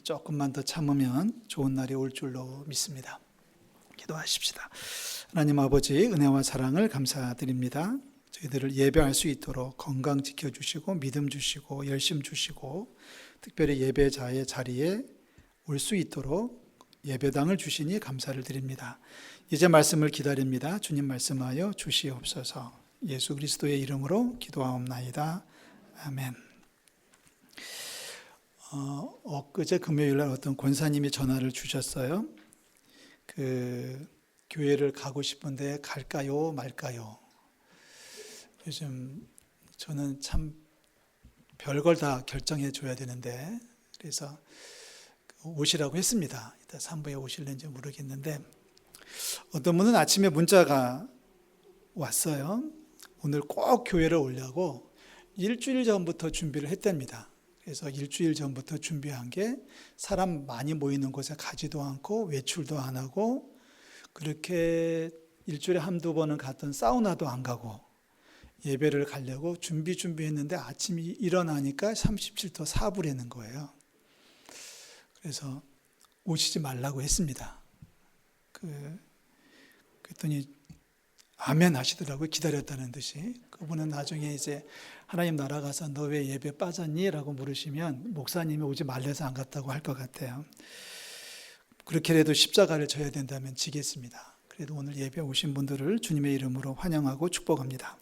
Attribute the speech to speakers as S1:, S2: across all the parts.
S1: 조금만 더 참으면 좋은 날이 올 줄로 믿습니다. 기도하십시다. 하나님 아버지, 은혜와 사랑을 감사드립니다. 저희들을 예배할 수 있도록 건강 지켜주시고 믿음 주시고 열심 주시고 특별히 예배자의 자리에 올 수 있도록 예배당을 주시니 감사를 드립니다. 이제 말씀을 기다립니다. 주님 말씀하여 주시옵소서. 예수 그리스도의 이름으로 기도하옵나이다. 아멘. 엊그제 금요일날 어떤 권사님이 전화를 주셨어요. 교회를 가고 싶은데 갈까요 말까요? 요즘 저는 참 별걸 다 결정해 줘야 되는데 그래서 오시라고 했습니다. 이따 3부에 오실는지 모르겠는데 어떤 분은 아침에 문자가 왔어요. 오늘 꼭 교회를 오려고 일주일 전부터 준비를 했답니다. 그래서 일주일 전부터 준비한 게 사람 많이 모이는 곳에 가지도 않고 외출도 안 하고 그렇게 일주일에 한두 번은 갔던 사우나도 안 가고 예배를 가려고 준비했는데 아침에 일어나니까 37도 4부라는 거예요. 그래서 오시지 말라고 했습니다. 그랬더니 아멘 하시더라고요. 기다렸다는 듯이. 그분은 나중에 이제 하나님 나라 가서 너 왜 예배 빠졌니? 라고 물으시면 목사님이 오지 말래서 안 갔다고 할 것 같아요. 그렇게라도 십자가를 져야 된다면 지겠습니다. 그래도 오늘 예배 오신 분들을 주님의 이름으로 환영하고 축복합니다.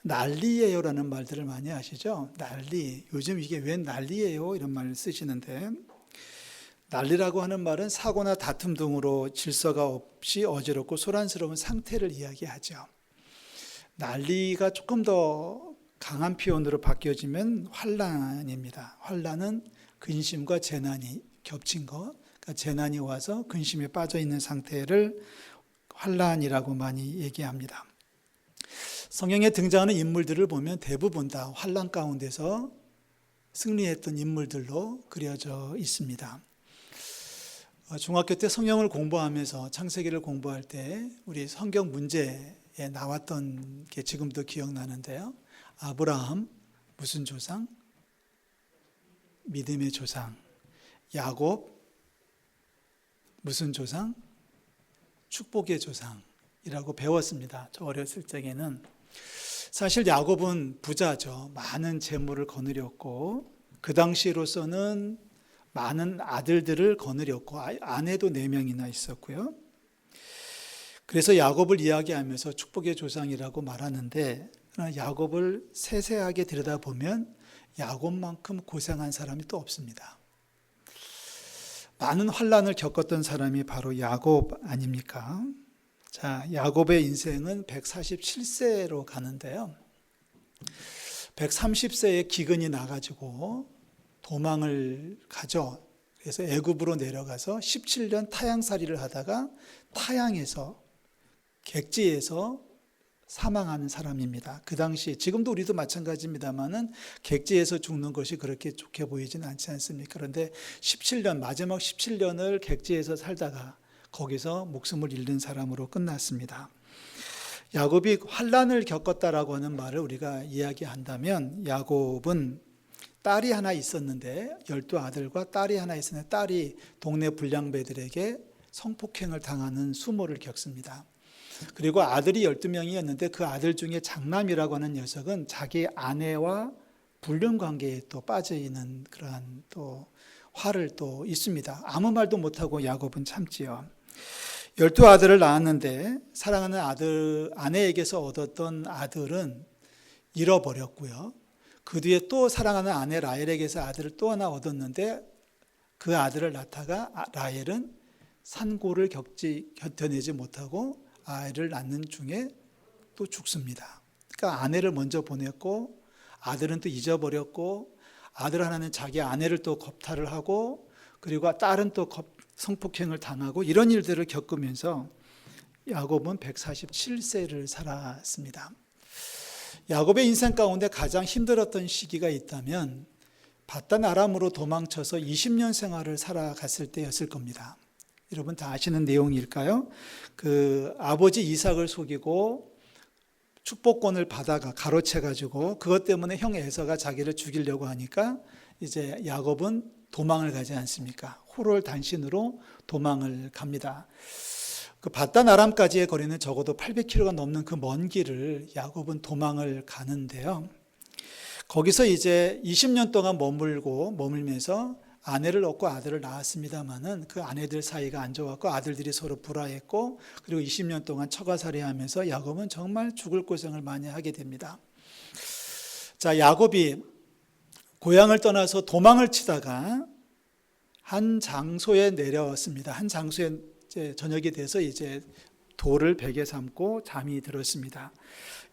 S1: 난리예요 라는 말들을 많이 하시죠. 난리. 요즘 이게 웬 난리예요? 이런 말을 쓰시는데 난리라고 하는 말은 사고나 다툼 등으로 질서가 없이 어지럽고 소란스러운 상태를 이야기하죠. 난리가 조금 더 강한 표현으로 바뀌어지면 환난입니다. 환난은 근심과 재난이 겹친 것, 그러니까 재난이 와서 근심에 빠져 있는 상태를 환난이라고 많이 얘기합니다. 성경에 등장하는 인물들을 보면 대부분 다 환난 가운데서 승리했던 인물들로 그려져 있습니다. 중학교 때 성경을 공부하면서 창세기를 공부할 때 우리 성경 문제에 나왔던 게 지금도 기억나는데요. 아브라함 무슨 조상? 믿음의 조상. 야곱 무슨 조상? 축복의 조상이라고 배웠습니다. 저 어렸을 적에는. 사실 야곱은 부자죠. 많은 재물을 거느렸고 그 당시로서는 많은 아들들을 거느렸고 아내도 4명이나 있었고요. 그래서 야곱을 이야기하면서 축복의 조상이라고 말하는데 야곱을 세세하게 들여다보면 야곱만큼 고생한 사람이 또 없습니다. 많은 환난을 겪었던 사람이 바로 야곱 아닙니까? 자, 야곱의 인생은 147세로 가는데요. 130세에 기근이 나가지고 도망을 가죠. 그래서 애굽으로 내려가서 17년 타향살이를 하다가 타향에서 객지에서 사망하는 사람입니다. 그 당시 지금도 우리도 마찬가지입니다만은 객지에서 죽는 것이 그렇게 좋게 보이지는 않지 않습니까? 그런데 17년 마지막 17년을 객지에서 살다가 거기서 목숨을 잃는 사람으로 끝났습니다. 야곱이 환난을 겪었다라고 하는 말을 우리가 이야기한다면 야곱은 딸이 하나 있었는데 12아들과 딸이 하나 있었는데 딸이 동네 불량배들에게 성폭행을 당하는 수모를 겪습니다. 그리고 아들이 12명이었는데 그 아들 중에 장남이라고 하는 녀석은 자기 아내와 불륜관계에 또 빠져있는 그러한 또 화를 또 있습니다. 아무 말도 못하고 야곱은 참지요. 12아들을 낳았는데 사랑하는 아내에게서 얻었던 아들은 잃어버렸고요. 그 뒤에 또 사랑하는 아내 라헬에게서 아들을 또 하나 얻었는데 그 아들을 낳다가 라헬은 산고를 견뎌내지 못하고 아이를 낳는 중에 또 죽습니다. 그러니까 아내를 먼저 보냈고 아들은 또 잊어버렸고 아들 하나는 자기 아내를 또 겁탈을 하고 그리고 딸은 또 성폭행을 당하고 이런 일들을 겪으면서 야곱은 147세를 살았습니다. 야곱의 인생 가운데 가장 힘들었던 시기가 있다면 바단 아람으로 도망쳐서 20년 생활을 살아갔을 때였을 겁니다. 여러분 다 아시는 내용일까요? 아버지 이삭을 속이고 축복권을 받아가 가로채 가지고 그것 때문에 형 에서가 자기를 죽이려고 하니까 이제 야곱은 도망을 가지 않습니까? 호롤 단신으로 도망을 갑니다. 그 바단 아람까지의 거리는 적어도 800km가 넘는 그 먼 길을 야곱은 도망을 가는데요. 거기서 이제 20년 동안 머물면서 아내를 얻고 아들을 낳았습니다마는 그 아내들 사이가 안 좋았고 아들들이 서로 불화했고 그리고 20년 동안 처가살이하면서 야곱은 정말 죽을 고생을 많이 하게 됩니다. 자, 야곱이 고향을 떠나서 도망을 치다가 한 장소에 내려왔습니다. 한 장소에 이제 저녁이 돼서 이제 돌을 베개 삼고 잠이 들었습니다.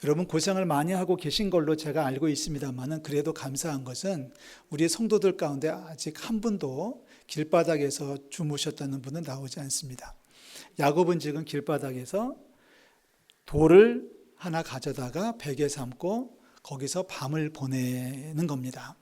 S1: 여러분 고생을 많이 하고 계신 걸로 제가 알고 있습니다만은 그래도 감사한 것은 우리 성도들 가운데 아직 한 분도 길바닥에서 주무셨다는 분은 나오지 않습니다. 야곱은 지금 길바닥에서 돌을 하나 가져다가 베개 삼고 거기서 밤을 보내는 겁니다.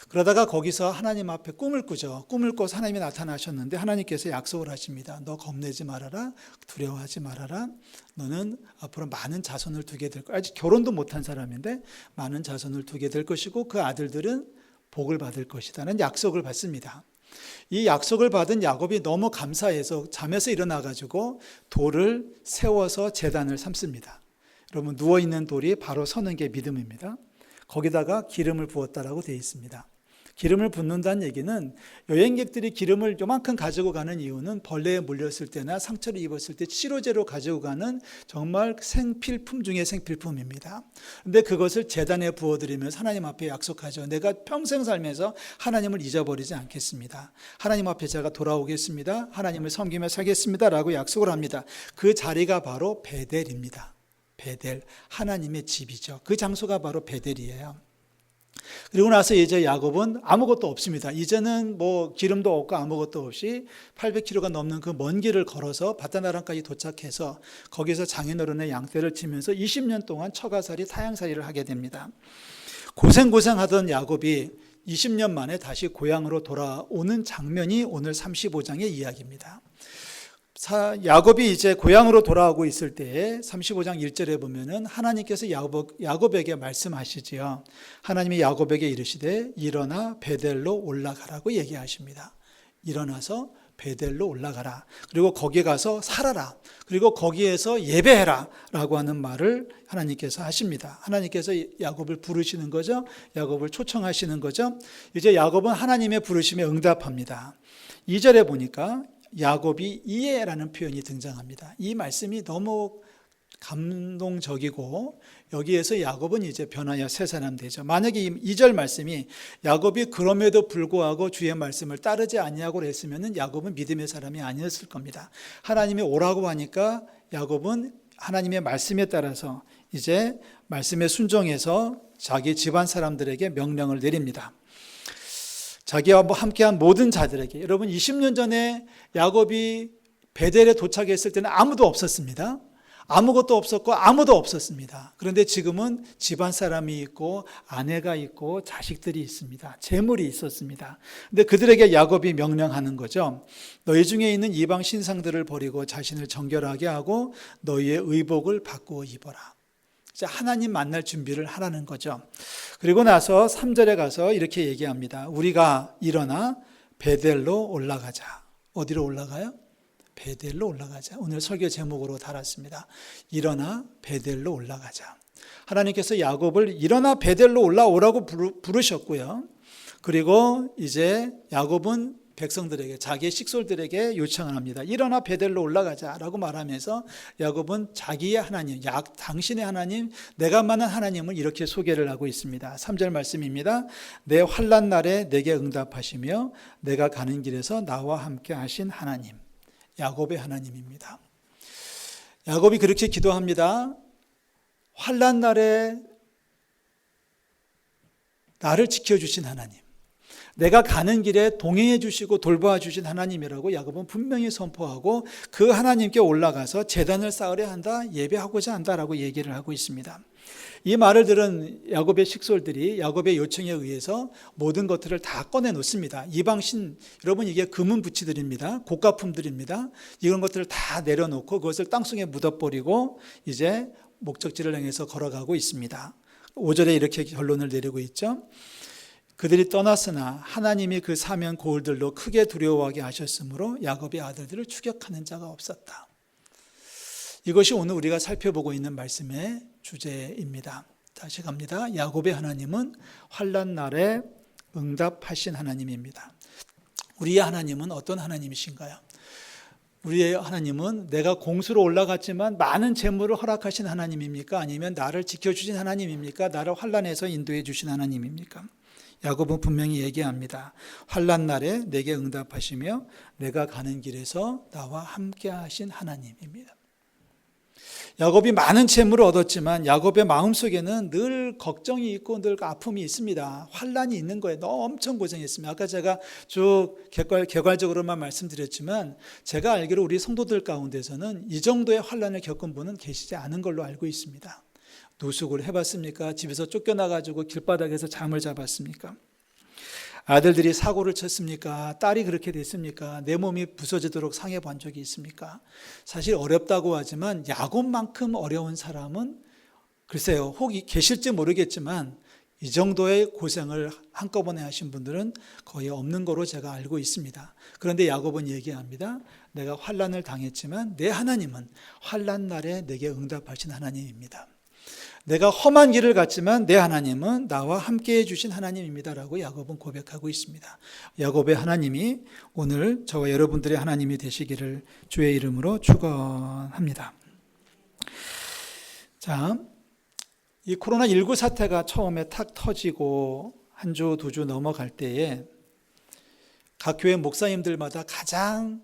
S1: 그러다가 거기서 하나님 앞에 꿈을 꾸죠. 꿈을 꿔서 하나님이 나타나셨는데 하나님께서 약속을 하십니다. 너 겁내지 말아라. 두려워하지 말아라. 너는 앞으로 많은 자손을 두게 될 거야. 아직 결혼도 못한 사람인데 많은 자손을 두게 될 것이고 그 아들들은 복을 받을 것이라는 약속을 받습니다. 이 약속을 받은 야곱이 너무 감사해서 잠에서 일어나가지고 돌을 세워서 제단을 삼습니다. 여러분 누워있는 돌이 바로 서는 게 믿음입니다. 거기다가 기름을 부었다라고 되어 있습니다. 기름을 붓는다는 얘기는 여행객들이 기름을 요만큼 가지고 가는 이유는 벌레에 물렸을 때나 상처를 입었을 때 치료제로 가지고 가는 정말 생필품 중에 생필품입니다. 그런데 그것을 제단에 부어드리면서 하나님 앞에 약속하죠. 내가 평생 살면서 하나님을 잊어버리지 않겠습니다. 하나님 앞에 제가 돌아오겠습니다. 하나님을 섬기며 살겠습니다. 라고 약속을 합니다. 그 자리가 바로 베델입니다. 베델, 하나님의 집이죠. 그 장소가 바로 베델이에요. 그리고 나서 이제 야곱은 아무것도 없습니다. 이제는 뭐 기름도 없고 아무것도 없이 800km가 넘는 그 먼 길을 걸어서 바단 아람까지 도착해서 거기서 장인어른의 양떼를 치면서 20년 동안 처가살이 타향살이를 하게 됩니다. 고생하던 야곱이 20년 만에 다시 고향으로 돌아오는 장면이 오늘 35장의 이야기입니다. 야곱이 이제 고향으로 돌아오고 있을 때에 35장 1절에 보면은 하나님께서 야곱에게 말씀하시지요. 하나님이 야곱에게 이르시되 일어나 베델로 올라가라고 얘기하십니다. 일어나서 베델로 올라가라. 그리고 거기에 가서 살아라. 그리고 거기에서 예배해라 라고 하는 말을 하나님께서 하십니다. 하나님께서 야곱을 부르시는 거죠. 야곱을 초청하시는 거죠. 이제 야곱은 하나님의 부르심에 응답합니다. 2절에 보니까 야곱이 이에라는 표현이 등장합니다. 이 말씀이 너무 감동적이고 여기에서 야곱은 이제 변하여 새 사람 되죠. 만약에 이 2절 말씀이 야곱이 그럼에도 불구하고 주의 말씀을 따르지 아니하고 했으면 야곱은 믿음의 사람이 아니었을 겁니다. 하나님이 오라고 하니까 야곱은 하나님의 말씀에 따라서 이제 말씀에 순종해서 자기 집안 사람들에게 명령을 내립니다. 자기와 함께한 모든 자들에게. 여러분 20년 전에 야곱이 베델에 도착했을 때는 아무도 없었습니다. 아무것도 없었고 아무도 없었습니다. 그런데 지금은 집안 사람이 있고 아내가 있고 자식들이 있습니다. 재물이 있었습니다. 근데 그들에게 야곱이 명령하는 거죠. 너희 중에 있는 이방 신상들을 버리고 자신을 정결하게 하고 너희의 의복을 바꾸어 입어라. 이제 하나님 만날 준비를 하라는 거죠. 그리고 나서 3절에 가서 이렇게 얘기합니다. 우리가 일어나 베델로 올라가자. 어디로 올라가요? 베델로 올라가자. 오늘 설교 제목으로 달았습니다. 일어나 베델로 올라가자. 하나님께서 야곱을 일어나 베델로 올라오라고 부르셨고요. 그리고 이제 야곱은 백성들에게 자기의 식솔들에게 요청을 합니다. 일어나 베델로 올라가자라고 말하면서 야곱은 자기의 하나님, 당신의 하나님, 내가 만난 하나님을 이렇게 소개를 하고 있습니다. 3절 말씀입니다. 내 환난 날에 내게 응답하시며 내가 가는 길에서 나와 함께 하신 하나님, 야곱의 하나님입니다. 야곱이 그렇게 기도합니다. 환난 날에 나를 지켜주신 하나님, 내가 가는 길에 동행해 주시고 돌보아 주신 하나님이라고 야곱은 분명히 선포하고 그 하나님께 올라가서 제단을 쌓으려 한다, 예배하고자 한다라고 얘기를 하고 있습니다. 이 말을 들은 야곱의 식솔들이 야곱의 요청에 의해서 모든 것들을 다 꺼내놓습니다. 이방신, 여러분 이게 금은 부치들입니다. 고가품들입니다. 이런 것들을 다 내려놓고 그것을 땅속에 묻어버리고 이제 목적지를 향해서 걸어가고 있습니다. 5절에 이렇게 결론을 내리고 있죠. 그들이 떠났으나 하나님이 그 사면 고울들로 크게 두려워하게 하셨으므로 야곱의 아들들을 추격하는 자가 없었다. 이것이 오늘 우리가 살펴보고 있는 말씀의 주제입니다. 다시 갑니다. 야곱의 하나님은 환난 날에 응답하신 하나님입니다. 우리의 하나님은 어떤 하나님이신가요? 우리의 하나님은 내가 공수로 올라갔지만 많은 재물을 허락하신 하나님입니까? 아니면 나를 지켜주신 하나님입니까? 나를 환난에서 인도해 주신 하나님입니까? 야곱은 분명히 얘기합니다. 환난 날에 내게 응답하시며 내가 가는 길에서 나와 함께 하신 하나님입니다. 야곱이 많은 재물을 얻었지만 야곱의 마음속에는 늘 걱정이 있고 늘 아픔이 있습니다. 환난이 있는 거예요. 너무 엄청 고생했습니다. 아까 제가 쭉 개괄적으로만 말씀드렸지만 제가 알기로 우리 성도들 가운데서는 이 정도의 환난을 겪은 분은 계시지 않은 걸로 알고 있습니다. 노숙을 해봤습니까? 집에서 쫓겨나가지고 길바닥에서 잠을 잡았습니까? 아들들이 사고를 쳤습니까? 딸이 그렇게 됐습니까? 내 몸이 부서지도록 상해본 적이 있습니까? 사실 어렵다고 하지만 야곱만큼 어려운 사람은 글쎄요, 혹 계실지 모르겠지만 이 정도의 고생을 한꺼번에 하신 분들은 거의 없는 거로 제가 알고 있습니다. 그런데 야곱은 얘기합니다. 내가 환난을 당했지만 내 하나님은 환난 날에 내게 응답하신 하나님입니다. 내가 험한 길을 갔지만 내 하나님은 나와 함께해 주신 하나님입니다라고 야곱은 고백하고 있습니다. 야곱의 하나님이 오늘 저와 여러분들의 하나님이 되시기를 주의 이름으로 축원합니다. 자, 이 코로나19 사태가 처음에 탁 터지고 한 주, 두 주 넘어갈 때에 각 교회 목사님들마다 가장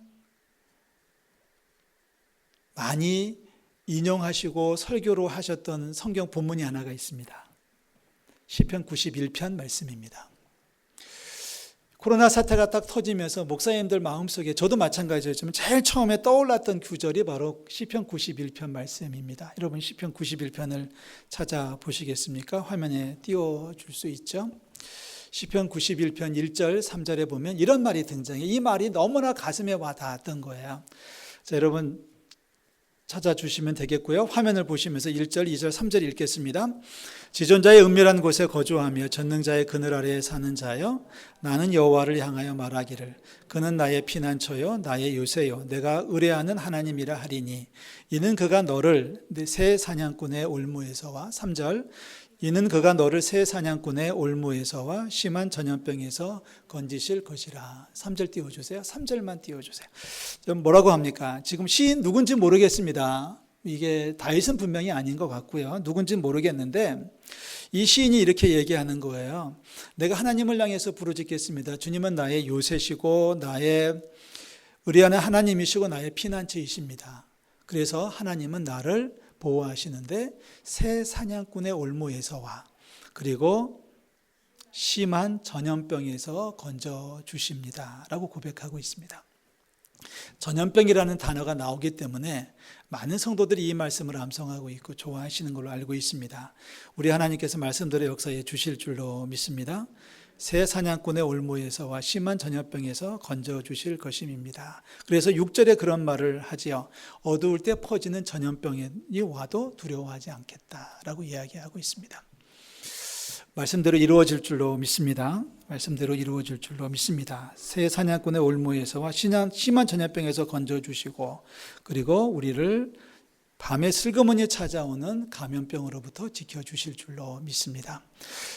S1: 많이 인용하시고 설교로 하셨던 성경 본문이 하나가 있습니다. 시편 91편 말씀입니다. 코로나 사태가 딱 터지면서 목사님들 마음속에 저도 마찬가지였지만 제일 처음에 떠올랐던 구절이 바로 시편 91편 말씀입니다. 여러분 시편 91편을 찾아보시겠습니까? 화면에 띄워줄 수 있죠? 시편 91편 1절 3절에 보면 이런 말이 등장해요. 이 말이 너무나 가슴에 와 닿았던 거예요. 자, 여러분 찾아주시면 되겠고요. 화면을 보시면서 1절, 2절, 3절 읽겠습니다. 지존자의 은밀한 곳에 거주하며 전능자의 그늘 아래에 사는 자여, 나는 여호와를 향하여 말하기를 그는 나의 피난처요 나의 요새요 내가 의뢰하는 하나님이라 하리니 이는 그가 너를 새 사냥꾼의 올무에서와 3절 이는 그가 너를 새 사냥꾼의 올무에서와 심한 전염병에서 건지실 것이라. 3절 띄워주세요. 3절만 띄워주세요. 뭐라고 합니까? 지금 시인 누군지 모르겠습니다. 이게 다윗은 분명히 아닌 것 같고요. 누군지 모르겠는데 이 시인이 이렇게 얘기하는 거예요. 내가 하나님을 향해서 부르짖겠습니다. 주님은 나의 요새시고 나의 의뢰하는 하나님이시고 나의 피난처이십니다. 그래서 하나님은 나를 보호하시는데 새 사냥꾼의 올무에서와 그리고 심한 전염병에서 건져주십니다 라고 고백하고 있습니다. 전염병이라는 단어가 나오기 때문에 많은 성도들이 이 말씀을 암송하고 있고 좋아하시는 걸로 알고 있습니다. 우리 하나님께서 말씀대로 역사해 주실 줄로 믿습니다. 새 사냥꾼의 올무에서와 심한 전염병에서 건져주실 것임입니다. 그래서 6절에 그런 말을 하지요. 어두울 때 퍼지는 전염병이 와도 두려워하지 않겠다라고 이야기하고 있습니다. 말씀대로 이루어질 줄로 믿습니다. 말씀대로 이루어질 줄로 믿습니다. 새 사냥꾼의 올무에서와 심한 전염병에서 건져주시고 그리고 우리를 밤에 슬그머니 찾아오는 감염병으로부터 지켜주실 줄로 믿습니다.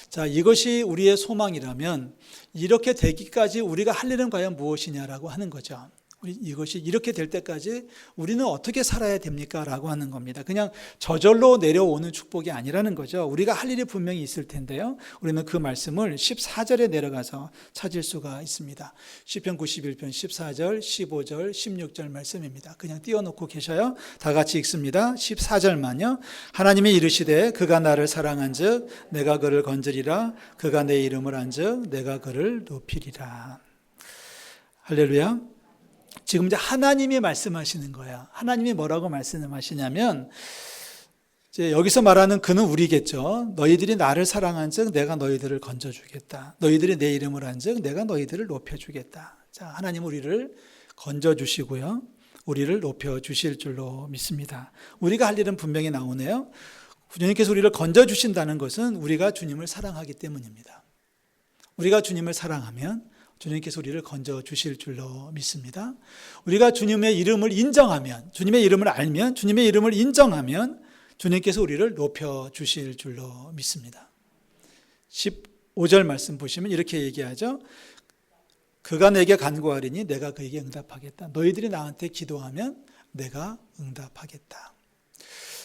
S1: 자, 이것이 우리의 소망이라면 이렇게 되기까지 우리가 할 일은 과연 무엇이냐라고 하는 거죠. 이것이 이렇게 될 때까지 우리는 어떻게 살아야 됩니까? 라고 하는 겁니다. 그냥 저절로 내려오는 축복이 아니라는 거죠. 우리가 할 일이 분명히 있을 텐데요. 우리는 그 말씀을 14절에 내려가서 찾을 수가 있습니다. 시편 91편 14절, 15절, 16절 말씀입니다. 그냥 띄워놓고 계셔요. 다 같이 읽습니다. 14절만요. 하나님이 이르시되 그가 나를 사랑한즉 내가 그를 건지리라. 그가 내 이름을 안즉 내가 그를 높이리라. 할렐루야. 지금 이제 하나님이 말씀하시는 거야. 하나님이 뭐라고 말씀하시냐면 이제 여기서 말하는 그는 우리겠죠. 너희들이 나를 사랑한즉 내가 너희들을 건져주겠다. 너희들이 내 이름을 한즉 내가 너희들을 높여주겠다. 자, 하나님 우리를 건져주시고요. 우리를 높여주실 줄로 믿습니다. 우리가 할 일은 분명히 나오네요. 주님께서 우리를 건져주신다는 것은 우리가 주님을 사랑하기 때문입니다. 우리가 주님을 사랑하면 주님께서 우리를 건져 주실 줄로 믿습니다. 우리가 주님의 이름을 인정하면, 주님의 이름을 알면, 주님의 이름을 인정하면 주님께서 우리를 높여 주실 줄로 믿습니다. 15절 말씀 보시면 이렇게 얘기하죠. 그가 내게 간구하리니 내가 그에게 응답하겠다. 너희들이 나한테 기도하면 내가 응답하겠다.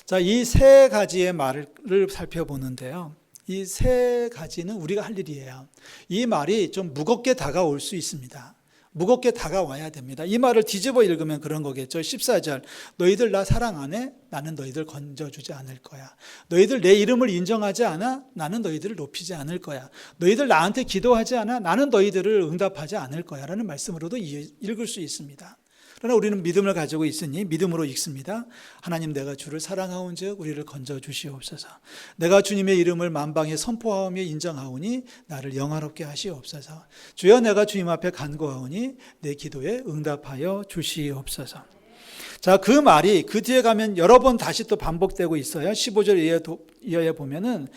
S1: 자, 이 세 가지의 말을 살펴보는데요. 이 세 가지는 우리가 할 일이에요. 이 말이 좀 무겁게 다가올 수 있습니다. 무겁게 다가와야 됩니다. 이 말을 뒤집어 읽으면 그런 거겠죠. 14절, 너희들 나 사랑 안 해? 나는 너희들 건져주지 않을 거야. 너희들 내 이름을 인정하지 않아? 나는 너희들을 높이지 않을 거야. 너희들 나한테 기도하지 않아? 나는 너희들을 응답하지 않을 거야. 라는 말씀으로도 읽을 수 있습니다. 그러나 우리는 믿음을 가지고 있으니 믿음으로 읽습니다. 하나님, 내가 주를 사랑하온즉 우리를 건져 주시옵소서. 내가 주님의 이름을 만방에 선포하오며 인정하오니 나를 영화롭게 하시옵소서. 주여, 내가 주님 앞에 간구하오니 내 기도에 응답하여 주시옵소서. 자, 그 말이 그 뒤에 가면 여러 번 다시 또 반복되고 있어요. 15절 이하에 보면은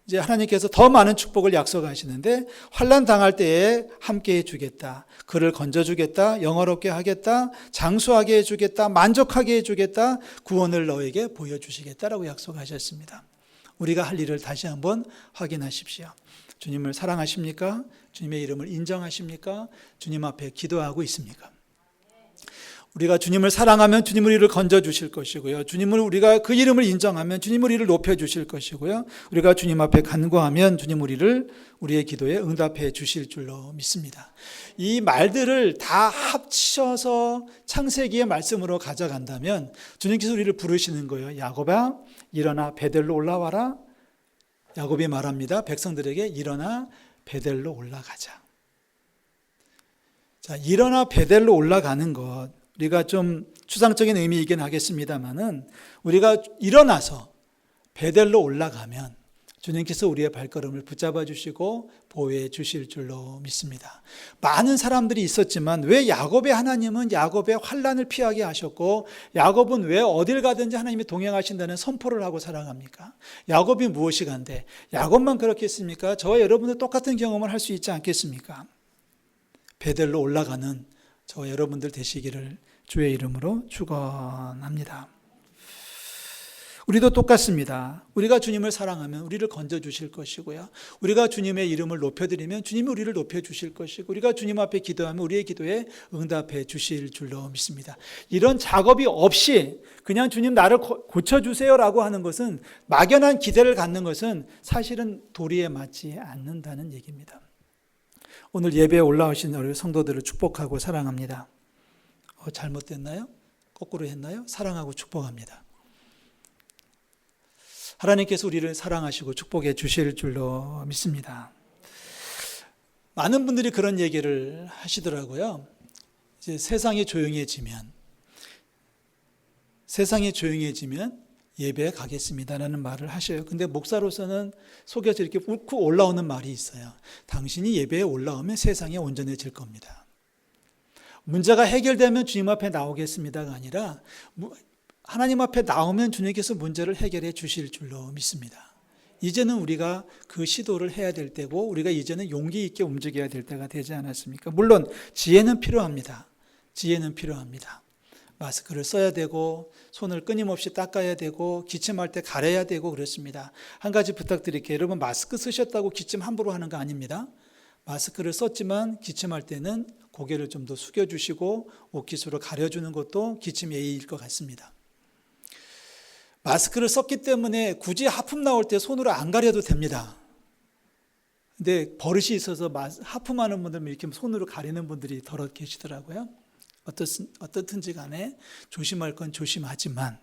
S1: 이제 하나님께서 더 많은 축복을 약속하시는데, 환난 당할 때에 함께 해주겠다, 그를 건져주겠다, 영화롭게 하겠다, 장수하게 해주겠다, 만족하게 해주겠다, 구원을 너에게 보여주시겠다라고 약속하셨습니다. 우리가 할 일을 다시 한번 확인하십시오. 주님을 사랑하십니까? 주님의 이름을 인정하십니까? 주님 앞에 기도하고 있습니까? 우리가 주님을 사랑하면 주님은 우리를 건져주실 것이고요. 우리가 그 이름을 인정하면 주님은 우리를 높여주실 것이고요. 우리가 주님 앞에 간구하면 주님 우리의 기도에 응답해 주실 줄로 믿습니다. 이 말들을 다 합쳐서 창세기의 말씀으로 가져간다면 주님께서 우리를 부르시는 거예요. 야곱아, 일어나 베델로 올라와라. 야곱이 말합니다. 백성들에게 일어나 베델로 올라가자. 자, 일어나 베델로 올라가는 것, 우리가 좀 추상적인 의미이긴 하겠습니다만은, 우리가 일어나서 베델로 올라가면 주님께서 우리의 발걸음을 붙잡아 주시고 보호해 주실 줄로 믿습니다. 많은 사람들이 있었지만 왜 야곱의 하나님은 야곱의 환난을 피하게 하셨고, 야곱은 왜 어딜 가든지 하나님이 동행하신다는 선포를 하고 살아갑니까? 야곱이 무엇이 간데 야곱만 그렇게 했습니까? 저와 여러분도 똑같은 경험을 할 수 있지 않겠습니까? 베델로 올라가는 저와 여러분들 되시기를 주의 이름으로 축원합니다. 우리도 똑같습니다. 우리가 주님을 사랑하면 우리를 건져주실 것이고요. 우리가 주님의 이름을 높여드리면 주님이 우리를 높여주실 것이고, 우리가 주님 앞에 기도하면 우리의 기도에 응답해 주실 줄로 믿습니다. 이런 작업이 없이 그냥 주님 나를 고쳐주세요라고 하는 것은, 막연한 기대를 갖는 것은 사실은 도리에 맞지 않는다는 얘기입니다. 오늘 예배에 올라오신 우리 성도들을 축복하고 사랑합니다. 잘못됐나요? 거꾸로 했나요? 사랑하고 축복합니다. 하나님께서 우리를 사랑하시고 축복해 주실 줄로 믿습니다. 많은 분들이 그런 얘기를 하시더라고요. 이제 세상이 조용해지면 예배에 가겠습니다라는 말을 하셔요. 근데 목사로서는 속에서 이렇게 욱고 올라오는 말이 있어요. 당신이 예배에 올라오면 세상이 온전해질 겁니다. 문제가 해결되면 주님 앞에 나오겠습니다가 아니라, 하나님 앞에 나오면 주님께서 문제를 해결해 주실 줄로 믿습니다. 이제는 우리가 그 시도를 해야 될 때고, 우리가 이제는 용기 있게 움직여야 될 때가 되지 않았습니까? 물론 지혜는 필요합니다. 마스크를 써야 되고, 손을 끊임없이 닦아야 되고, 기침할 때 가려야 되고 그렇습니다. 한 가지 부탁드릴게요. 여러분, 마스크 쓰셨다고 기침 함부로 하는 거 아닙니다. 마스크를 썼지만 기침할 때는 고개를 좀 더 숙여주시고 옷깃으로 가려주는 것도 기침 예의일 것 같습니다. 마스크를 썼기 때문에 굳이 하품 나올 때 손으로 안 가려도 됩니다. 근데 버릇이 있어서 하품하는 분들 이렇게 손으로 가리는 분들이 더러 계시더라고요. 어떻든지 간에 조심할 건 조심하지만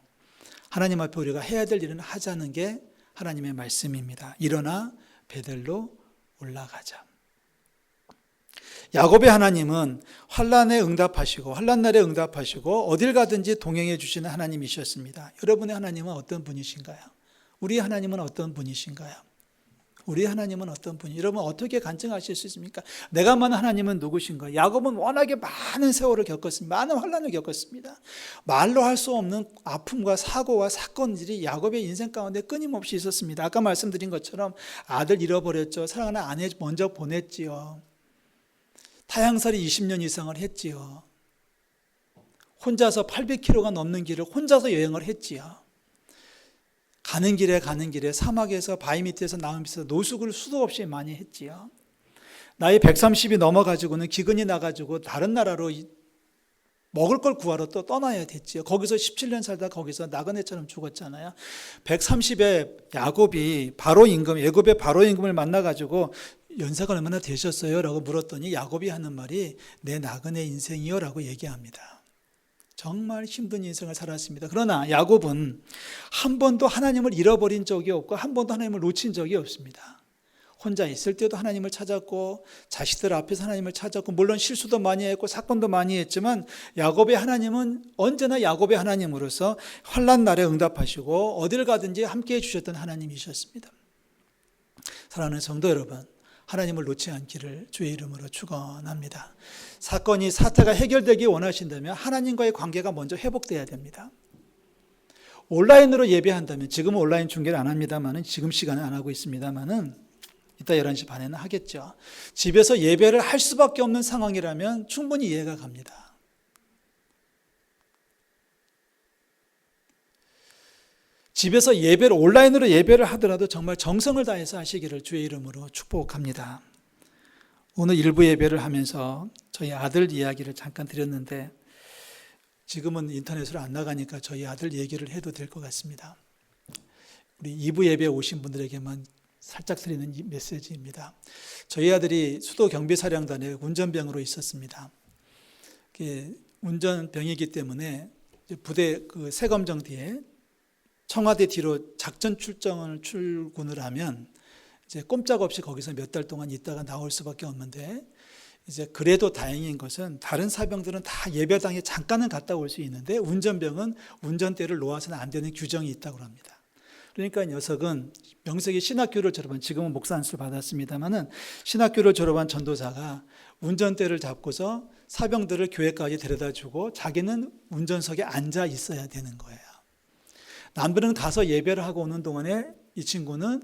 S1: 하나님 앞에 우리가 해야 될 일은 하자는 게 하나님의 말씀입니다. 일어나 베델로 올라가자. 야곱의 하나님은 환난에 응답하시고, 환난날에 응답하시고, 어딜 가든지 동행해 주시는 하나님이셨습니다. 여러분의 하나님은 어떤 분이신가요? 우리의 하나님은 어떤 분이신가요? 우리 하나님은 어떤 분이? 여러분 어떻게 간증하실 수 있습니까? 내가 만난 하나님은 누구신가? 야곱은 워낙에 많은 세월을 겪었습니다. 많은 환난을 겪었습니다. 말로 할 수 없는 아픔과 사고와 사건들이 야곱의 인생 가운데 끊임없이 있었습니다. 아까 말씀드린 것처럼 아들 잃어버렸죠. 사랑하는 아내 먼저 보냈지요. 타향살이 20년 이상을 했지요. 혼자서 800km가 넘는 길을 혼자서 여행을 했지요. 가는 길에 사막에서 바위 밑에서 나무 밑에서 노숙을 수도 없이 많이 했지요. 나이 130이 넘어가지고는 기근이 나가지고 다른 나라로 먹을 걸 구하러 또 떠나야 됐지요. 거기서 17년 살다 거기서 나그네처럼 죽었잖아요. 130에 야곱이 바로 임금, 애굽의 바로 임금을 만나가지고 연세가 얼마나 되셨어요? 라고 물었더니 야곱이 하는 말이 내 나그네 인생이요 라고 얘기합니다. 정말 힘든 인생을 살았습니다. 그러나 야곱은 한 번도 하나님을 잃어버린 적이 없고 한 번도 하나님을 놓친 적이 없습니다. 혼자 있을 때도 하나님을 찾았고 자식들 앞에서 하나님을 찾았고 물론 실수도 많이 했고 사건도 많이 했지만 야곱의 하나님은 언제나 야곱의 하나님으로서 환난 날에 응답하시고 어딜 가든지 함께해 주셨던 하나님이셨습니다. 사랑하는 성도 여러분, 하나님을 놓지 않기를 주의 이름으로 축원합니다. 사태가 해결되기 원하신다면 하나님과의 관계가 먼저 회복돼야 됩니다. 온라인으로 예배한다면, 지금은 온라인 중계를 안 합니다만은, 지금 시간은 안 하고 있습니다만은 이따 11시 반에는 하겠죠. 집에서 예배를 할 수밖에 없는 상황이라면 충분히 이해가 갑니다. 집에서 온라인으로 예배를 하더라도 정말 정성을 다해서 하시기를 주의 이름으로 축복합니다. 오늘 일부 예배를 하면서 저희 아들 이야기를 잠깐 드렸는데 지금은 인터넷으로 안 나가니까 저희 아들 얘기를 해도 될 것 같습니다. 우리 2부 예배에 오신 분들에게만 살짝 드리는 이 메시지입니다. 저희 아들이 수도 경비사령단에 운전병으로 있었습니다. 운전병이기 때문에 부대 세검정 뒤에 청와대 뒤로 작전 출근을 하면 이제 꼼짝없이 거기서 몇 달 동안 있다가 나올 수밖에 없는데 이제 그래도 다행인 것은 다른 사병들은 다 예배당에 잠깐은 갔다 올 수 있는데 운전병은 운전대를 놓아서는 안 되는 규정이 있다고 합니다. 그러니까 녀석은 명색이 신학교를 졸업한, 지금은 목사 안수를 받았습니다만은 신학교를 졸업한 전도사가 운전대를 잡고서 사병들을 교회까지 데려다 주고 자기는 운전석에 앉아 있어야 되는 거예요. 남들은 가서 예배를 하고 오는 동안에 이 친구는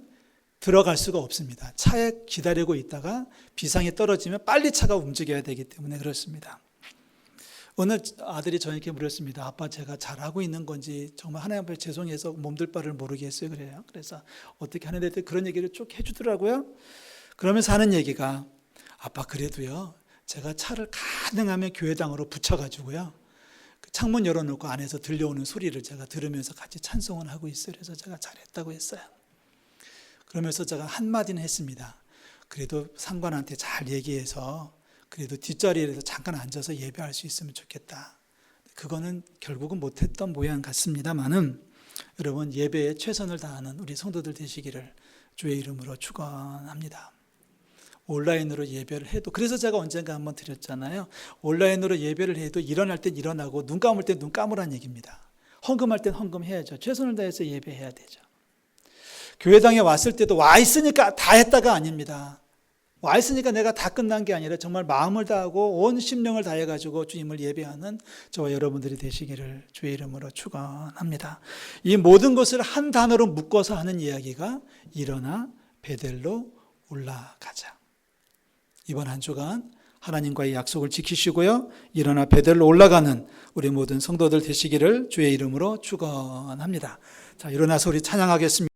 S1: 들어갈 수가 없습니다. 차에 기다리고 있다가 비상이 떨어지면 빨리 차가 움직여야 되기 때문에 그렇습니다. 어느 아들이 저에게 물었습니다. 아빠, 제가 잘하고 있는 건지 정말 하나님 앞에 죄송해서 몸둘 바를 모르겠어요. 그래요. 그래서 어떻게 하는데 그런 얘기를 쭉 해주더라고요. 그러면서 하는 얘기가, 아빠 그래도요, 제가 차를 가능하면 교회당으로 붙여가지고요, 창문 열어놓고 안에서 들려오는 소리를 제가 들으면서 같이 찬송을 하고 있어요. 그래서 제가 잘했다고 했어요. 그러면서 제가 한마디는 했습니다. 그래도 상관한테 잘 얘기해서 그래도 뒷자리에서 잠깐 앉아서 예배할 수 있으면 좋겠다. 그거는 결국은 못했던 모양 같습니다만은 여러분, 예배에 최선을 다하는 우리 성도들 되시기를 주의 이름으로 축원합니다. 온라인으로 예배를 해도, 그래서 제가 언젠가 한번 드렸잖아요. 온라인으로 예배를 해도 일어날 땐 일어나고 눈 감을 땐 눈 감으란 얘기입니다. 헌금할 땐 헌금해야죠. 최선을 다해서 예배해야 되죠. 교회당에 왔을 때도 와 있으니까 다 했다가 아닙니다. 와 있으니까 내가 다 끝난 게 아니라 정말 마음을 다하고 온 심령을 다해가지고 주님을 예배하는 저와 여러분들이 되시기를 주의 이름으로 축원합니다. 이 모든 것을 한 단어로 묶어서 하는 이야기가 일어나 베델로 올라가자. 이번 한 주간 하나님과의 약속을 지키시고요, 일어나 베델로 올라가는 우리 모든 성도들 되시기를 주의 이름으로 축원합니다. 자, 일어나서 우리 찬양하겠습니다.